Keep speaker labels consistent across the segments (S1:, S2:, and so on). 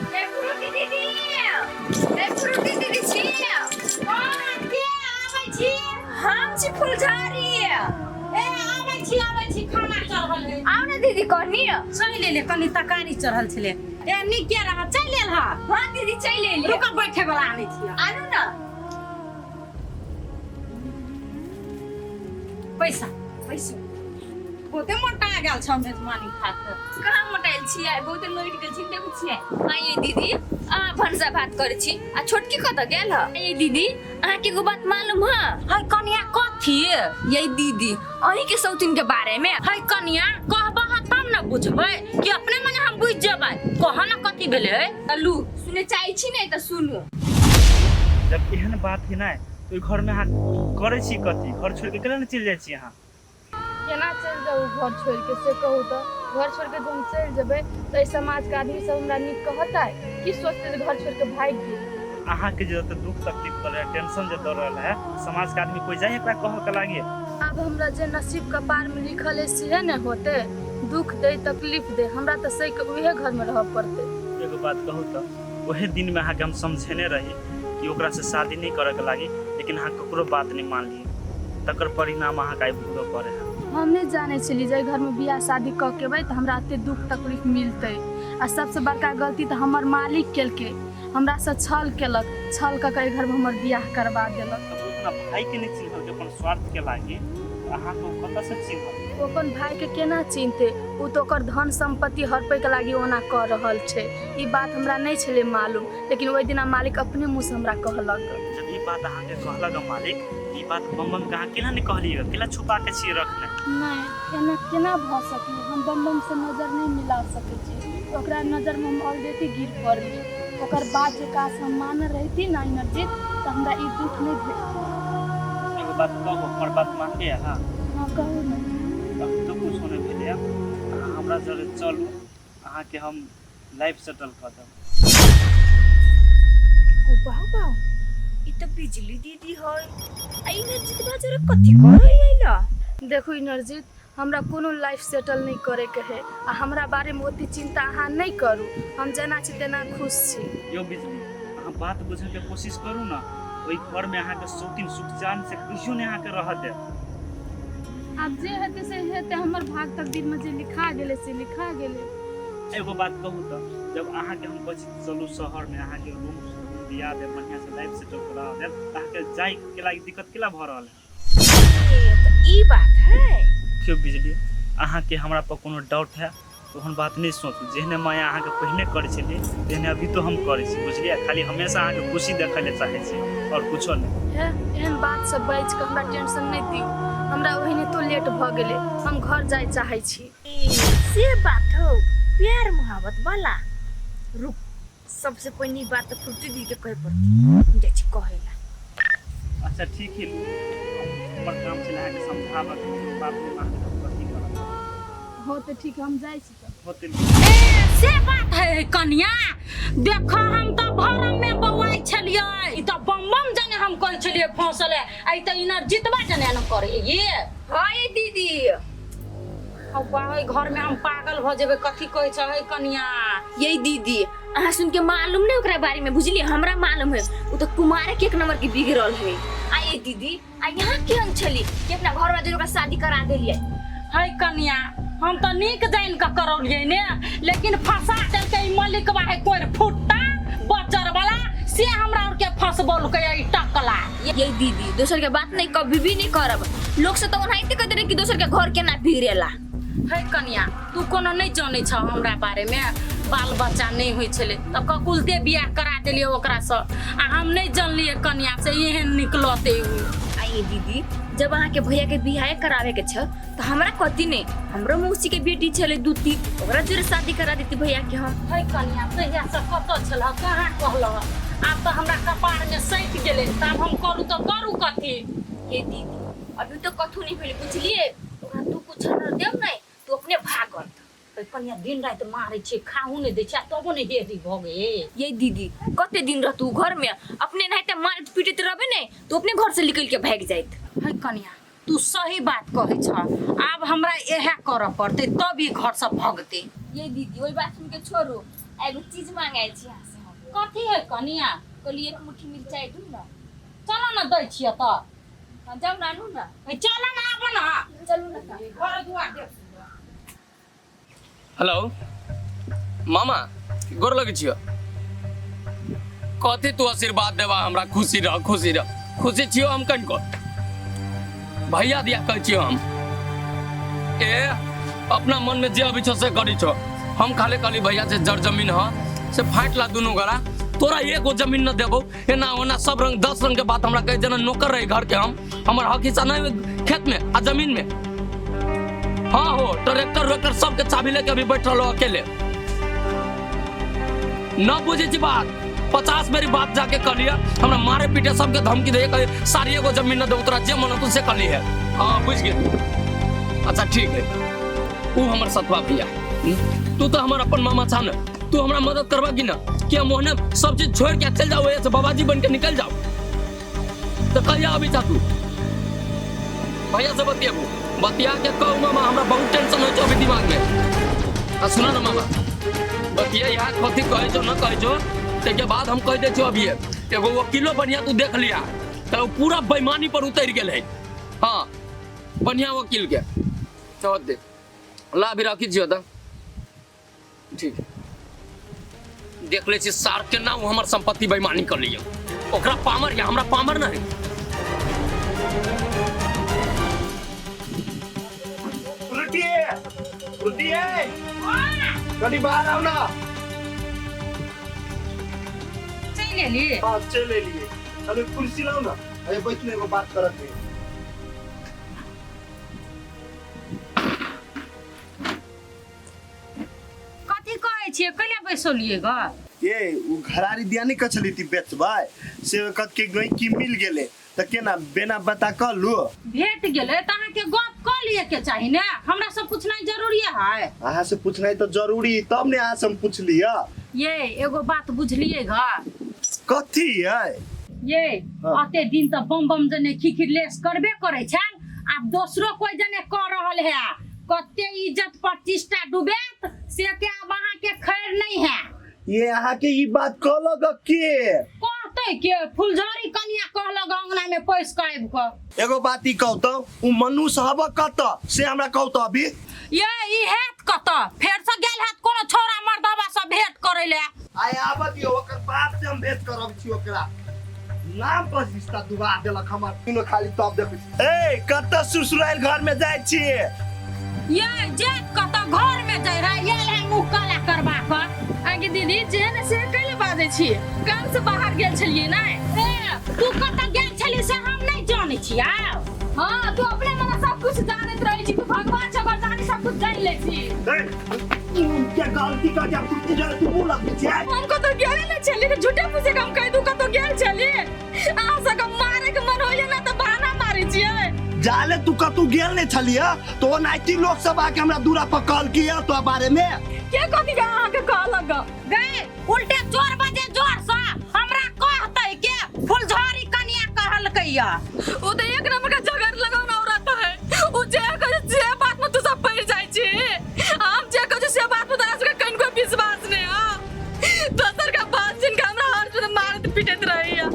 S1: ए Frooti दीदी, ए Frooti दीदी छी।
S2: कौन के आबै छी?
S1: हम छी फुलझड़ी।
S2: ए आबै छी खाना चढ़ल है।
S1: आउ ने दीदी कहनी।
S2: चल ले कनी तरकारी चढ़ल छले। ए नीक के रहा चल लेल हा।
S1: हां दीदी चल ले।
S2: रुक बैठे वाला आबै छी।
S1: आनु ना।
S2: पैसा
S1: पैसा
S2: बहुते मोटा गेल छ मेजबानी खातिर।
S1: कहाँ मोटाइल छी आइ बहुत लोइट के छी देखु छी। आइ दीदी आ भनसा भात करे छी आ छोटकी कत गेल ह? ए दीदी अहाँ के को बात मालूम ह?
S2: है कनिया कथी?
S1: ये दीदी अही के सौतीन के बारे में।
S2: है कनिया कहबा ह तब न बुझबै कि अपने मने हम बुझ जेबै। कह न कथी भेलै?
S1: अल्लू सुने चाहे छी नहीं त सुनु।
S3: जब एहन बात है ना तो घर में अहाँ करे छी कथी? घर छोड़ के केना न चल जाय छी अहाँ?
S4: केना चल जाऊ घर छोड़ के से कहू तो? घर छोड़ के जब चल जेबै तो इस समाज के आदमी सब हमरा नीक कहता है कि सोचते जे घर छोड़ के भाग गेल।
S3: अहाँ के जो दुख तकलीफ कर रहा है टेंशन जो दे रहा है समाज के आदमी कोई जाए एकरा कह के लागे।
S4: अब हमरा जे नसीब कपार में लिखल है से न होते। दुख दे तकलीफ दे हमरा तो सही के उहे घर में रह पड़ते।
S3: एगो बात कहू तो वही दिन में अहाँ के हम समझेने रही कि ओकरा से शादी नहीं करे के लागी लेकिन अहाँ ककरो बात नहीं मान लिए तकर परिणाम अहाँ के भोगऽ पड़े है।
S4: हम नहीं जाने छली जे घर में बियाह शादी क के बै त हमरा एते दुख तकलीफ मिलते। आ सबसे बड़का गलती तो हमर मालिक केलके। हमरा से छल केलक, छल क के घर में हमर बियाह करवा देलक।
S3: तब अपना भाई के नहीं चिन्हल के अपन स्वार्थ के लागी अहाँ को कत से चिन्हल?
S4: ओ अपन भाई के केना चिन्हते? उ तो ओकर धन संपत्ति हड़पे के लागी ओना कर रहल छे। ई बात हमरा नहीं छले मालूम लेकिन ओइ दिना मालिक अपने मुंह से हमरा कहलक।
S3: जब ई बात अहाँ के कहलक मालिक ई बात बम कहाँ केना नहीं कहलिए केला छुपा के छी रखने?
S4: नहीं केना केना भ सकी? हम बम से नजर नहीं मिला सके छी। ओकरा नजर में हम ऑलरेडी गिर पड़ली। ओकर बाद जे काश हम मान रहती ना नरजीत त हमरा ई दुख नहीं भेटत।
S3: एगो बात कहू हमर बात मान के हां
S4: हां कहू ना।
S3: अब तो कुछ होने भेले अहाँ हमरा जरे चलू अहाँ के हम लाइफ सेटल कर देब।
S1: ओ बाबा ई त बिजली दीदी है। आई न जितबा जरे कथि करे आइला?
S4: देखो नरजीत हमरा कोनो लाइफ सेटल नहीं करे के है। आ हमरा बारे में ओती चिंता अहाँ नहीं करू। हम जेना छी तेना खुश छी।
S3: यो बिजली अहाँ बात बुझे के कोशिश करू ना ओई घर में अहाँ के शौकीन सुख जान से किछो नहीं अहाँ के रह दे।
S4: अब जे हेते से हेते हमर भाग तकदीर में जे लिखा गेले से लिखा गेले।
S3: एगो बात कहू तो जब अहाँ के हम बच चलू शहर में अहाँ के रूम दिया दे बढ़िया से लाइफ सेटल करा दे अहाँ के जाय के लागी दिक्कत केला भ रहल है?
S1: ए त ई बात है।
S3: क्यों बिजली अहाँ के हमरा पर कोनो डाउट है तो हम बात नहीं सोचू जेहने माया अहाँ के पहले करे छली तेहने अभी तो हम करे छी बुझलिए। खाली हमेशा अहाँ के खुशी देखे ले चाहे छी और कुछो नहीं।
S4: एहन बात सब बाज के हमरा टेंशन नहीं दियो। हमरा ओहिने तो लेट भ गेले। हम घर जाय चाहे छी।
S1: से बात हो प्यार मोहब्बत वाला। रुक सबसे पहली बात तो फ्रूटी दी के कहे पड़ती जे छी कहेला।
S3: अच्छा ठीक है हमर काम चला के समझावा बात में मान के कथी करब
S4: हो तो ठीक हम जाय छी त।
S3: होते
S2: ए से बात है कनिया। देखो हम तो भरम में बवाई छलिए। ई तो बम जने हम कह छलिए फंसले आई तो इनर जितबा जने न करे ये।
S1: हाय दीदी
S2: अब बाहर घर में हम पागल भ जेबे कथी कहै छ है कनिया?
S1: ये दीदी अहाँ सुन के मालूम नहीं ओकरा बारे में बुझलिए? हमरा मालूम है वो तो कुमारे के एक नंबर की बिगड़ल है। आइए दीदी आ यहाँ केहन छली कि अपना घर वाले ओकरा शादी करा देलिए?
S2: है कनिया हम तो नीक जान के करौलिए ने लेकिन फंसा देलके ई मलिकवा है कोई फुट्टा बचर वाला से हमरा और के फंसबोल के ई टकला।
S1: ये दीदी दोसर के बात नहीं कभी भी नहीं करब। लोग से तो ओनाइते कहते रहे कि दोसर के घर के ना बिगड़ेला।
S2: है कनिया तू कोनो नहीं जाने छ हमरा बारे में। बाल बच्चा नहीं होई छले त ककुलते बियाह करा देलिए ओकरा से। आ हम नहीं जानलिए कनिया से एहन निकलते हुई।
S1: आइए दीदी जब अहाँ के भैया के बियाह करावे के छ तो हमरा कथी नहीं हमरो मौसी के बेटी छले दूती ओकरा जरे शादी करा देती भैया के हम।
S2: है कनिया तहिया से कत छल कहाँ कहल अब तो हमरा कपार में सैट गेले तब हम करू तो करू कथी?
S1: ये दीदी अभी तो कथू नहीं भेले बुझलिए? ओकरा तू कुछ न देब नहीं तू अपने भागत।
S2: कनिया दिन रात मारे छे खाहू नहीं दे छ तबो नहीं हेरी भगे।
S1: ये दीदी कते दिन रह तू घर में अपने नहीं तो मार पीटत रहबे नहीं तो अपने घर से निकल के भाग जाइत।
S2: है कनिया तू सही बात कहै छ। अब हमरा एहे कर पड़ते तब ई घर से भगते।
S1: ये दीदी वही बात सुन के छोड़ो एगो चीज मांगे छी यहाँ से हम।
S2: कथी है कनिया?
S1: कहली एक मुट्ठी मिर्चाई दू ना।
S2: चलो ना दै छियै त।
S1: हाँ जाओ ना नू ना।
S2: चलो ना आबो ना।
S1: चलू ना का।
S2: घर दुआर देख।
S5: हेलो मामा गोर लगे छियो। कथी तू आशीर्वाद देवा हमरा? खुशी रह खुशी छियो हम कनिको भैया दिया कह छियो हम ए अपना मन में जे अभी छो से करी छो। हम खाले खाली भैया से जड़ जमीन ह से फाट ला दुनू गड़ा तोरा एगो जमीन न देबो एना ओना सब रंग 10 रंग के बात हमरा कहे जना नौकर रहे घर के हम हमर हक हिस्सा नहीं खेत में आ जमीन में। हाँ हो ट्रैक्टर वेक्टर सबके चाबी लेके अभी बैठ रहो अकेले न बुझे छी बात 50 मेरी बात जाके कर लिया हमरा मारे पीटे सबके धमकी दे कहे सारी एगो जमीन न दे तोरा जे मन तुझसे कर ली है। हाँ बुझ गए। अच्छा ठीक है तू हमर सतवा भैया तू तो हमर अपन मामा छा न तू हमरा मदद करवा की ना कि हम मोहने सब चीज छोड़ के चल जाओ ऐसे बाबाजी बन के निकल जाओ तो कहिया अभी जा तू भैया से बतिया के कहू मामा हमरा बहुत टेंशन हो अभी दिमाग में। सुना ना मामा बतिया यार कथी कहे छो न कहे छो के बाद हम कह दे छो अभी एगो वकीलो बढ़िया तू देख लिया तो पूरा बेईमानी पर उतर गेल है। हाँ बढ़िया वकील के चौथ दे ला अभी रखी छियो त ठीक देख ले छी सार के ना हमर संपत्ति बेईमानी कर लिया ओकरा पामर या हमरा पामर ना है।
S6: कभी बाहर आओ ना।
S2: चले लिए
S6: हाँ चले लिए अरे कुर्सी लाओ ना। अरे बैठने को बात करते हैं।
S2: कथी कहे छियै कैला बैसलिए ग?
S6: ये वो घरारी दियानी कचली थी बेचबाय से कत के गई की मिल गेले त केना बिना बता कर लो
S2: भेट गेले त अहाँ के गप क लिए के चाहि ने हमरा सब पूछना जरूरी है।
S6: अहाँ से पूछना तो जरूरी तब ने अहाँ से हम पूछ लिया।
S2: ये एगो बात बुझलिए ग
S6: कथी है
S2: ये
S6: हाँ।
S2: अते दिन त बम बम जने खिखिरलेस करबे करे छन आब दोसरो कोई जने कर रहल है कते इज्जत प्रतिष्ठा डूबेत से के अब अहाँ के खैर नहीं है।
S6: ये अहाँ के ई बात कहलग के
S2: कहते के फुलझड़ी कनिया कहलग अंगना में पैस के आबि क
S6: एगो बात ई कहत उ मनुष्य हब कत से हमरा कहत अभी
S2: ये ई हेत कत फेर से गेल हेत कोनो छोरा मर्दवा से भेंट करे ले
S6: आय आबत यो ओकर बाप से हम भेंट करब छी ओकरा नाम पर रिश्ता दुबा देलक हमर तीनों खाली तब देख ए कत सुसुराइल घर में जाय छी
S2: ये जेत कत घर में जाय रहा ये ले मुंह काला करबा क
S4: आगे दीदी जेहन से कैले बाजे छी काम से बाहर गेल छलिए ना।
S2: ए तू कत गेल छली से हम नहीं जाने छिया।
S4: हाँ तू अपने मन सब कुछ जानत रही छी तू भगवान जबर जानी सब कुछ जान ले छी।
S6: क्या गलती का जब तू जरा तू बोल लगती है
S4: हमको तो गेल ना छली तो झूठे पूछे हम कह दू कतो गेल छली आ सक मारे के मन होइए ना तो बहाना मारे छिए
S6: जाले तू कतू गेल नहीं छलिया तो नाइटी लोग सब आके हमरा दूरा पर कॉल किया तो बारे में
S4: के कथी का आके कहलक
S2: गए उल्टे जोर बजे जोर सा हमरा कहतै के फुलझड़ी कनिया कहलकैया
S4: ओ तो एक नंबर का झगड़ लगाउन औरत है ओ जे बात में तू सब पड़ जाय छी हम जे कह से बात में तोरा से कहीं कोई विश्वास नहीं हां दोसर का बात जिन का हमरा हर पे मारत पीटत रही है।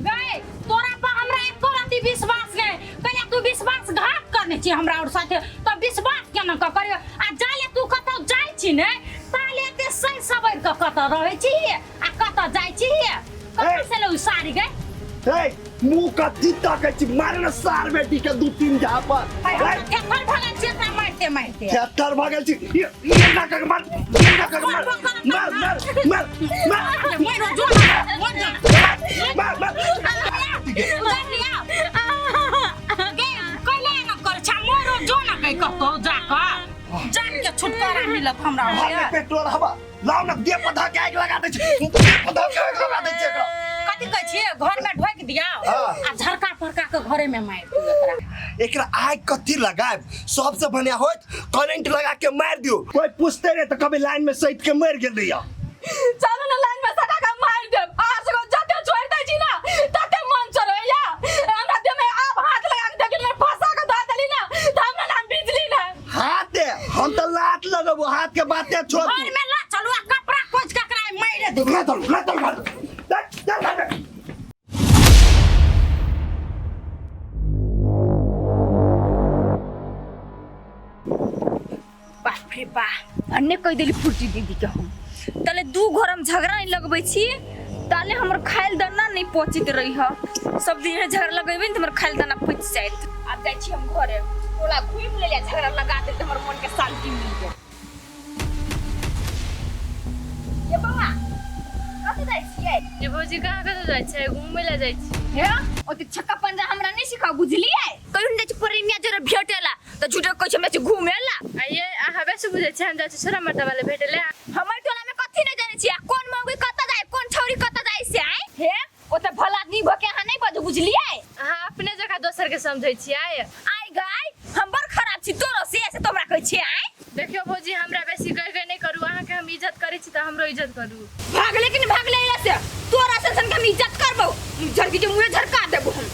S2: गए तोरा पर हमरा एको रति विश्वास नहीं कहिया तू विश्वासघात करने छी हमरा और साथे तो विश्वास केना क करियो आ जाले तू कत जाय छी ने ताले ते सही सबर क कत रहै छी आ कत जाय छी कत से लो सारी गए
S6: ए मुंह का जीता के छी मारना सार बेटी के दो तीन जहां पर
S2: के फल भगल छी त मारते मारते
S6: थर भागल छी ये ना कर मार मार
S2: मेरो जोर
S6: मार
S2: जाके छुटकारा मिलत हमरा
S6: हमें पेट्रोल हवा लाओ ना दे पधा के आग लगा दे छी पधा के आग लगा दे छी
S2: कथि कहै छी घर में ढोक दिया आ झरका फरका के घरे में मार दियो
S6: एकरा आग कथी लगाए सबसे बढ़िया होत करंट लगा के मार दियो कोई पूछते रे त कभी लाइन में सहित के मर गेल रहिया
S4: चलो ना लाइन में सका का मार दे आज को जते छोड़ दे छी ना तते मन चरैया हमरा दे में आप हाथ लगा के देखिन में फंसा के दा देली ना त हमरा नाम बिजली ना
S6: हाथ दे हम तो लात लगबो हाथ के बाते छोड़
S2: घर में लाच
S6: ले दो घर
S1: बाप रे बा अन्ने कह देली फुर्ती दीदी के हम तले दू घर हम झगड़ा नहीं लगबै छी ताले हमर खाइल दाना नहीं पहुंचित रही ह सब दिन झगड़ा लगेबे त हमर खाइल दाना पहुंच जाइत अब जाय छी हम घरे टोला घूम ले झगड़ा लगा दे त हमर मन के शांति मिल जाए ये बाबा कत जाय छियै
S4: ये भौजी कहाँ कत जाय छै घूमे ले जाय छी
S1: हे ओते छक्का पंजा हमरा नहीं सिखा बुझलियै कहियो नहीं जाय छी प्रेमिया जरा भेटेला त झूठे कहै छै मैं घूमेला
S4: आइए अहाँ बेसी बुझे छै हम जाय छी छोरा मर्दा वाले भेटेले
S1: हमर टोला में कथि नहीं जाने छी कोन मौगी कत जाय कोन छौरी कत जाय से आय हे ओते भला आदमी भके अहाँ नहीं बजू बुझलियै
S4: अहाँ अपने जगह दोसर के समझै छियै
S1: आय गाय हम बड़ खराब छी तोरो से तोमरा कहै छी आय
S4: देखियो भौजी हमरा बेसी कह नहीं करू अहाँ के हम इज्जत करै छी त हमरो इज्जत करू
S1: भाग लेकिन भाग ले से तोरा से हम इज्जत करबो झरकी के मुंह झरका देबो हम